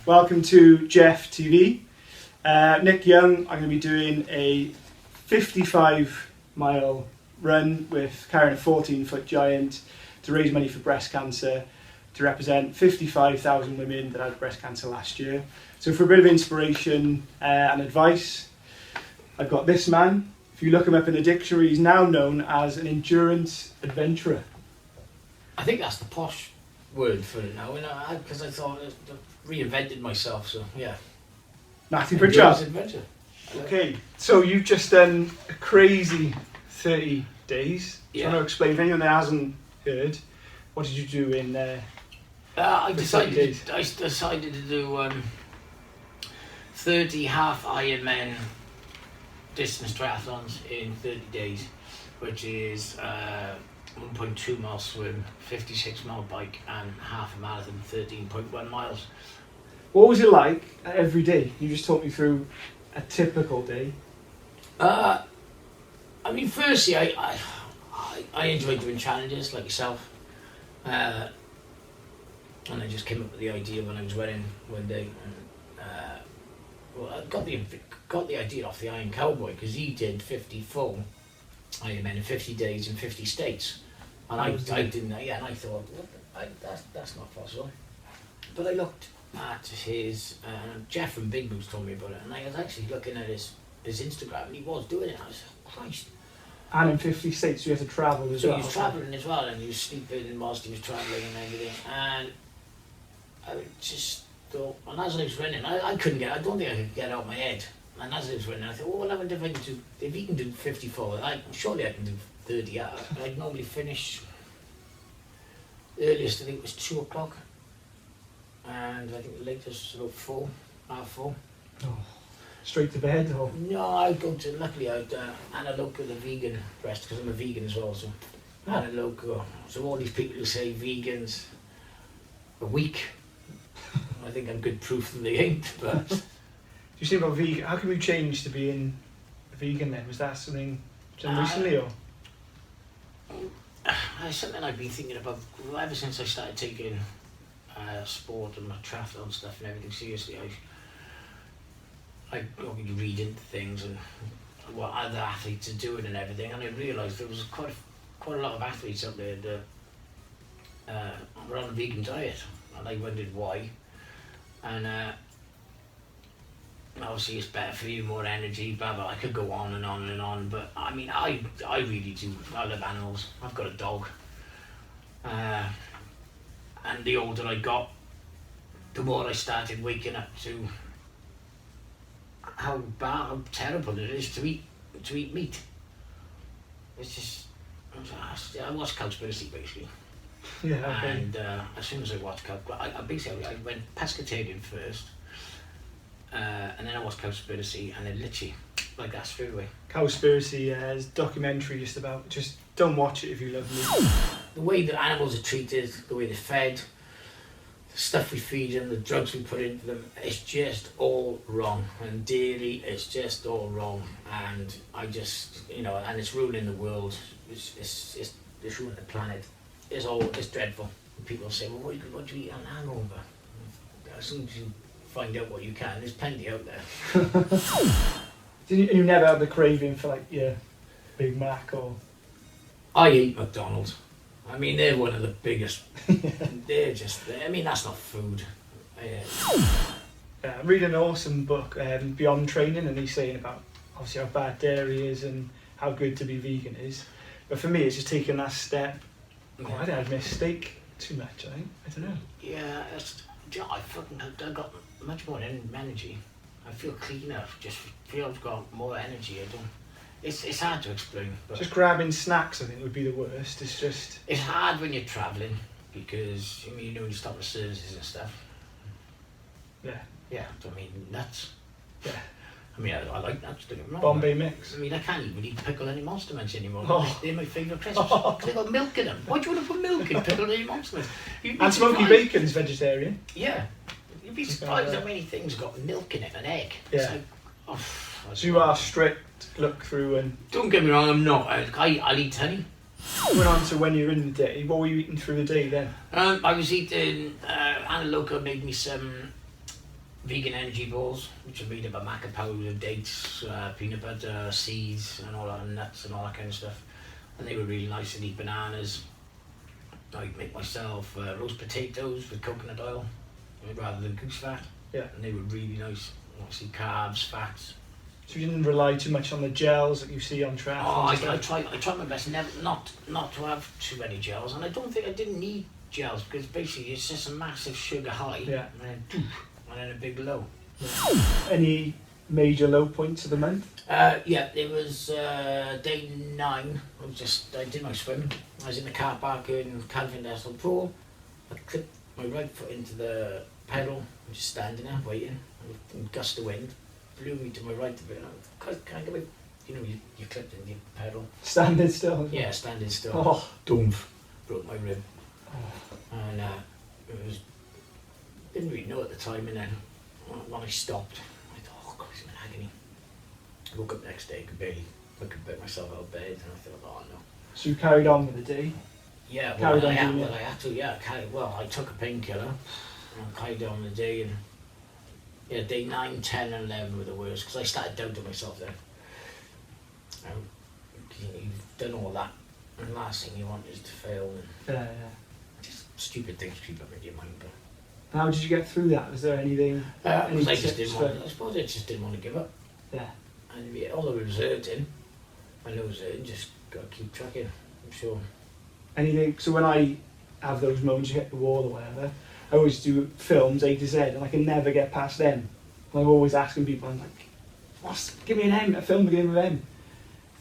Welcome to Jeff TV. Nick Young, I'm going to be doing a 55-mile run with carrying a 14-foot giant to raise money for breast cancer, to represent 55,000 women that had breast cancer last year. So for a bit of inspiration and advice, I've got this man. If you look him up in the dictionary, he's now known as an endurance adventurer. I think that's the posh word for it now, because I thought I reinvented myself, so yeah. Matthew Pritchard. Adventure. Okay, so you've just done a crazy 30 days. Yeah. Do you want to explain, if anyone that hasn't heard, what did you do in I 30 decided days? to do 30 half Ironman distance triathlons in 30 days, which is 1.2 mile swim, 56 mile bike, and half a marathon, 13.1 miles. What was it like every day? You just talk me through a typical day. I mean, firstly, I enjoy doing challenges like yourself, and I just came up with the idea when I was running one day. Well, I got the idea off the Iron Cowboy, because he did 50 full Ironman in 50 days in 50 states, and I didn't. Yeah, and I thought, that's not possible. But I looked at his Jeff from Big Boots told me about it, and I was actually looking at his Instagram, and he was doing it. I was like, Christ. And in 50 states you had to travel as well. So he was travelling as well, and he was sleeping whilst he was travelling and everything. And I just thought, and as I was running, I don't think I could get out of my head. And as I was running, I thought, well, I wonder if he can do 54, surely I can do 30 hours. I'd normally finish, earliest I think was 2 o'clock. And I think the latest was about 4:30. Oh, straight to bed? Or? No, I'd go to, luckily I'd Anna Local, the vegan breast, because I'm a vegan as well, so Anna Local. So all these people who say vegans are weak, I think I'm good proof that they ain't. But Do you say about vegan, how come you changed to being a vegan then? Was that something done recently, or? Something I've been thinking about ever since I started taking sport and my triathlon stuff and everything seriously. I obviously read into things and what other athletes are doing and everything, and I realised there was quite a lot of athletes out there that were on a vegan diet, and I wondered why. And obviously it's better for you, more energy, blah blah. I could go on and on and on, but I mean, I really do. I love animals. I've got a dog. And the older I got, the more I started waking up to how terrible it is to eat meat. It's just, I watched Cowspiracy basically. Yeah, okay. And as soon as I watched Cowspiracy, I went pescatarian first, and then I watched Cowspiracy, and then literally like that straight away. Cowspiracy is a documentary just don't watch it if you love meat. The way that animals are treated, the way they're fed, the stuff we feed them, the drugs we put into them, it's just all wrong. And dairy, it's just all wrong. And I just, and it's ruining the world. It's ruining the planet. It's dreadful. People say, well, what do you eat on hangover? As soon as you find out what you can, there's plenty out there. You never had the craving for like your Big Mac or? I eat McDonald's. I mean, they're one of the biggest. They're just, that's not food. I'm reading an awesome book, Beyond Training, and he's saying about obviously how bad dairy is and how good to be vegan is. But for me, it's just taking that step. Oh, I think I'd miss steak too much, I think. I don't know. Yeah, I got much more energy. I feel cleaner, just feel I've got more energy. It's hard to explain. But just grabbing snacks, I think, would be the worst. It's hard when you're travelling, because when you stop at services and stuff. Yeah. Yeah, I mean, nuts. Yeah. I mean, I like nuts, don't get me wrong. Bombay mix. I mean, I can't even eat pickled any Monster Munch anymore. Oh. They're my favourite crisps. Because they've got milk in them. Why do you want to put milk in pickled any Monster Munch? And Smoky Bacon's vegetarian. Yeah. You'd be surprised how many things got milk in it, an egg. Yeah. It's like, So you are strict to look through and... Don't get me wrong, I'm not. I'll eat honey. Going on to when you're in the day, what were you eating through the day then? I was eating, Anna Loca made me some vegan energy balls, which are made up of maca powder, dates, peanut butter, seeds, and all that, nuts and all that kind of stuff. And they were really nice to eat. Bananas. I'd make myself roast potatoes with coconut oil rather than goose fat. Yeah. And they were really nice. Obviously carbs, fats. So you didn't rely too much on the gels that you see on triathlons? I tried my best not to have too many gels, and I didn't need gels because basically it's just a massive sugar high, Yeah. and then a big low. Yeah. Any major low points of the month? Yeah, it was day 9. I did my swim. I was in the car park in Calvin National Pool. I clipped my right foot into the pedal. I'm just standing there waiting. A gust of wind blew me to my right a bit. Can I get my... You know, you clipped into your pedal. Standing still? Yeah, standing still. Oh. Doomph. Broke my rib. Oh. And it was... Didn't really know at the time, and then when I stopped, I thought, oh Christ, I'm in agony. I woke up the next day, I could get myself out of bed, and I thought, oh no. So you carried on with the day? Yeah, I had to, yeah. I took a painkiller, and carried on the day, and yeah, day 9, 10 and 11 were the worst, because I started doubting myself then. You've done all that, and the last thing you want is to fail, and Yeah. just stupid things creep up in your mind. But How did you get through that? Was there anything? Any I tips suppose I just didn't want to give up. Yeah. And yeah, although it was hurting, I know it was hurting, just got to keep tracking, I'm sure. Anything? So when I have those moments, you hit the wall or whatever, I always do films A to Z, and I can never get past them. And I'm always asking people, I'm like, give me an M, a film beginning with M.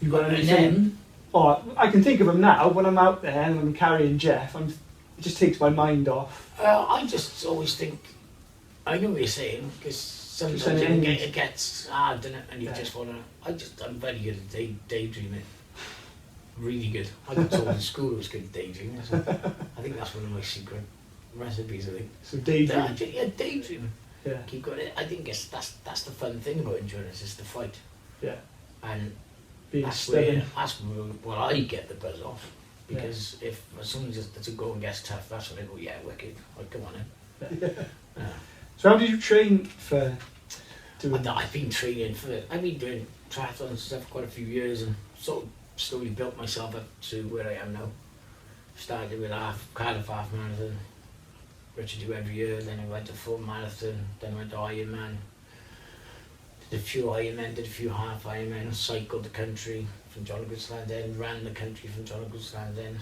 You got anything? An M? Oh, I can think of them now. When I'm out there and I'm carrying Jeff, it just takes my mind off. I just always think, I know what you're saying, because sometimes it gets hard, doesn't it? And you just want to, I'm very good at daydreaming. Really good. I got told in school I was good at daydreaming. So I think that's one of my secret recipes, I think. So daydreaming? Yeah, daydreaming. Yeah. Keep going. I think that's the fun thing about endurance, is the fight. Yeah. And Being stubborn. That's where I get the buzz off. Because if someone just go and gets tough, that's when I go, yeah, wicked. Like, come on in. Yeah. So how did you train for doing that? I've been doing triathlons and stuff for quite a few years, and sort of slowly built myself up to where I am now. Started with Cardiff half marathon, which I do every year, then I went to full marathon, then I went to Ironman. Did a few Ironmen, did a few half Ironmen, cycled the country from John Goodsland End, ran the country from John Goodsland End.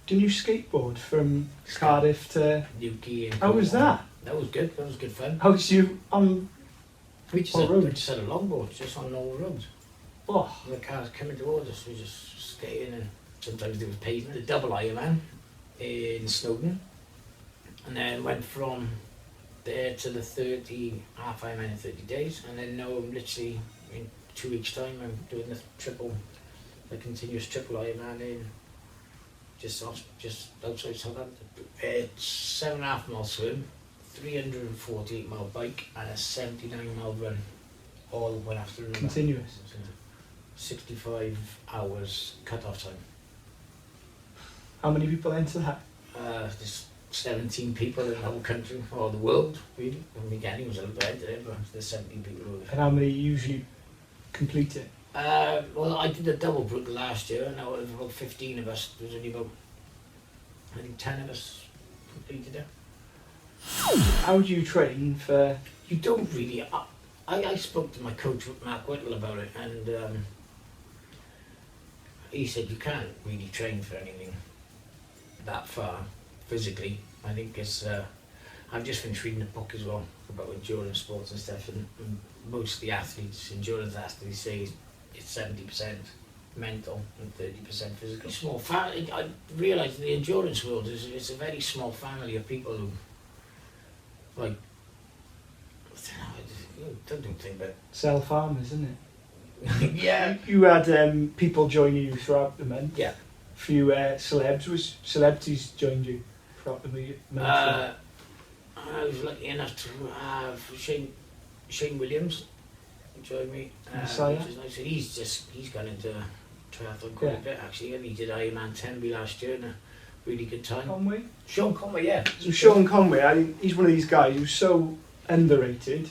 Didn't you skateboard from Cardiff to Newquay? How was that? That was good. That was good fun. How did you We just had a longboard just on normal roads. Oh, And the cars coming towards us, we just skating, and sometimes there was pavement. The double Ironman in Snowdon, and then went from there to the 30 half Ironman in 30 days, and then now I'm literally in 2 weeks' time I'm doing the continuous triple Ironman in just outside Southampton. It's 7.5 mile swim, 348 mile bike, and a 79 mile run, all one after another. continuous. 65 hours cut-off time. How many people enter that? There's 17 people in the whole country, or the world, really. In the beginning it was a little bit there, but there's 17 people who And how many usually complete it? well, I did a double brook last year, and out of about 15 of us, there was only about, I think 10 of us completed it. How do you train for... You don't really... I spoke to my coach, Mark Whittle, about it, and he said you can't really train for anything that far physically. I think it's... I've just finished reading a book as well about endurance sports and stuff, and most of the athletes, endurance athletes, say it's 70% mental and 30% physical. Small family. I realise the endurance world is a very small family of people who, like, I don't think that. Self-harmers, isn't it? Yeah. You had people joining you throughout the month. Yeah. A few celebrities joined you throughout the month. I was lucky enough to have Shane Williams joined me. Messiah. Which is nice. And he's gone into triathlon quite a bit actually, and he did Ironman Tenby last year and a really good time. Conway? Sean Conway, yeah. So Sean Conway, I think he's one of these guys who's so underrated.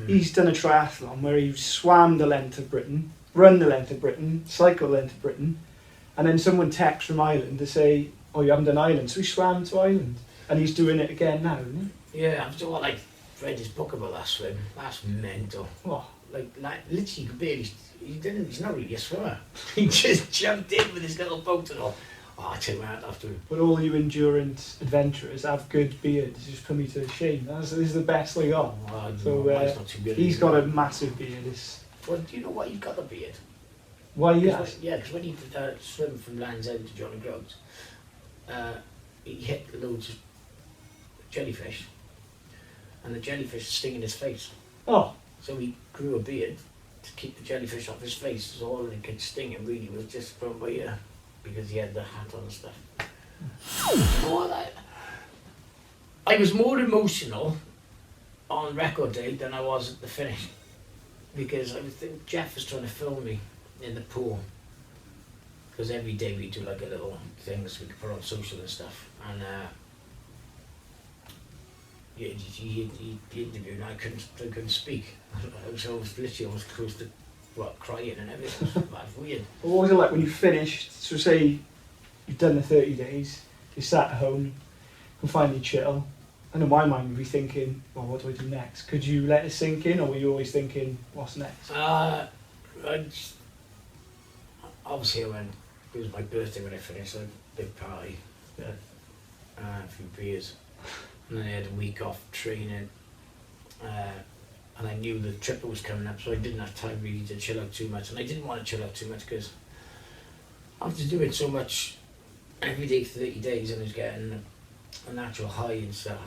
He's done a triathlon where he swam the length of Britain, run the length of Britain, cycle the length of Britain, and then someone texts from Ireland to say, oh, you haven't done Ireland, so he swam to Ireland. And he's doing it again now, isn't he? Yeah, I've like read his book about that swim. That's mental. Oh. Like literally you could barely, he's not really a swimmer. He just jumped in with his little boat and all. Oh, I tell you what, after. But all you endurance adventurers have good beards, just put me to shame. This is the best they got. Oh, So mine's not too good. he's got a massive beard. Well, do you know why he's got a beard? Why, Cause yes. because when he did swim from Land's End to John O'Groats, he hit loads of jellyfish, and the jellyfish stinging his face. Oh, So he grew a beard to keep the jellyfish off his face, so all it could sting him really was just from my ear, because he had the hat on and stuff. I was more emotional on record day than I was at the finish, because Jeff was trying to film me in the pool, because every day we do like a little things we could put on social and stuff, and he interviewed and I couldn't speak. So I was literally almost close to crying and everything. It was weird. well, what was it like when you finished? So say you've done the 30 days, you sat at home, you can finally chill. And in my mind would be thinking, well, what do I do next? Could you let it sink in, or were you always thinking, what's next? Obviously when it was my birthday when I finished, a big party, Yeah. a few beers, and then I had a week off training, and I knew the triple was coming up, so I didn't have time really to chill out too much, and I didn't want to chill out too much because after doing so much every day 30 days and I was getting a natural high and stuff,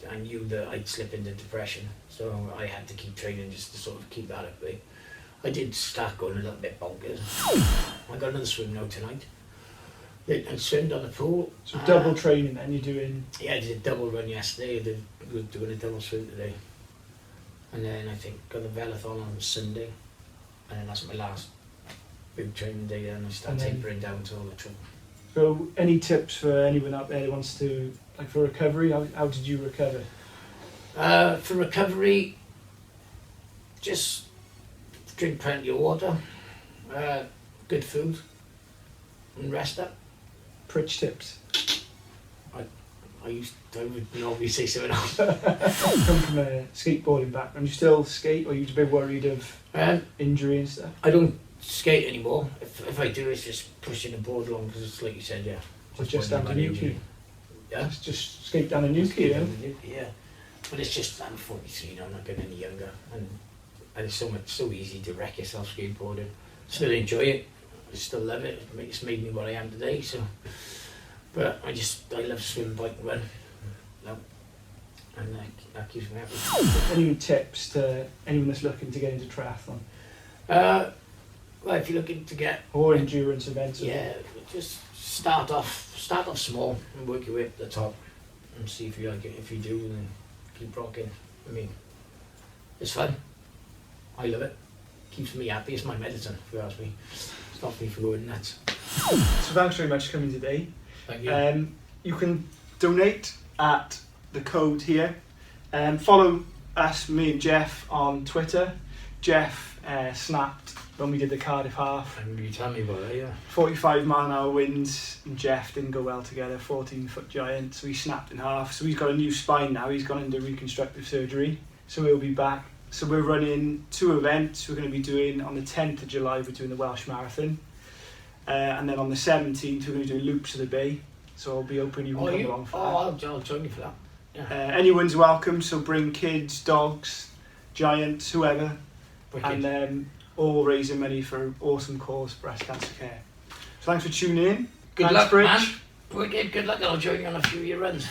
I knew that I'd slip into depression, so I had to keep training just to sort of keep that at bay. I did start going a little bit bonkers. I got another swim now tonight. I swimmed on the pool. So double training then, you're doing... Yeah, I did a double run yesterday, I was doing a double swim today. And then I think got the velothon on Sunday, and then that's my last big training day, and I start tapering down to all the trouble. So any tips for anyone out there who wants to, like for recovery, how did you recover? For recovery, just drink plenty of water, good food, and rest up. Pritch tips. I would normally say something else. Come from a skateboarding background. You still skate, or are you a bit worried of injury and stuff? I don't skate anymore. If I do, it's just pushing the board along, because it's like you said, yeah. Or just down to Newquay? Yeah. Just skate down to Newquay, yeah? Yeah. But it's just, I'm 43 now, I'm not getting any younger. And it's so easy to wreck yourself skateboarding. Still enjoy it. I still love it. It's made me what I am today, so. But I love swim, bike and run. No. And that keeps me happy. Any tips to anyone that's looking to get into triathlon? Well, if you're looking to get... Or endurance events? Yeah, just start off small and work your way up to the top and see if you like it. If you do, then keep rocking. I mean, it's fun. I love it. Keeps me happy. It's my medicine, if you ask me. Stops me from going nuts. So thanks very much for coming today. Thank you. You can donate at the code here. Follow us, me and Jeff, on Twitter. Jeff snapped when we did the Cardiff half. And you tell me about that, yeah. 45-mile-an-hour winds, and Jeff didn't go well together. 14-foot giant, so he snapped in half. So he's got a new spine now. He's gone into reconstructive surgery, so he'll be back. So we're running 2 events. We're going to be doing on the 10th of July. We're doing the Welsh Marathon. And then on the 17th, we're going to do Loops of the Bay. So I'll be open, you can come along for that. I'll join you for that. Yeah. Anyone's welcome, so bring kids, dogs, giants, whoever. Wicked. And all raising money for an awesome cause, breast cancer care. So thanks for tuning in. Good Thanks, luck, Pritch. man. Wicked, good luck, and I'll join you on a few of your runs.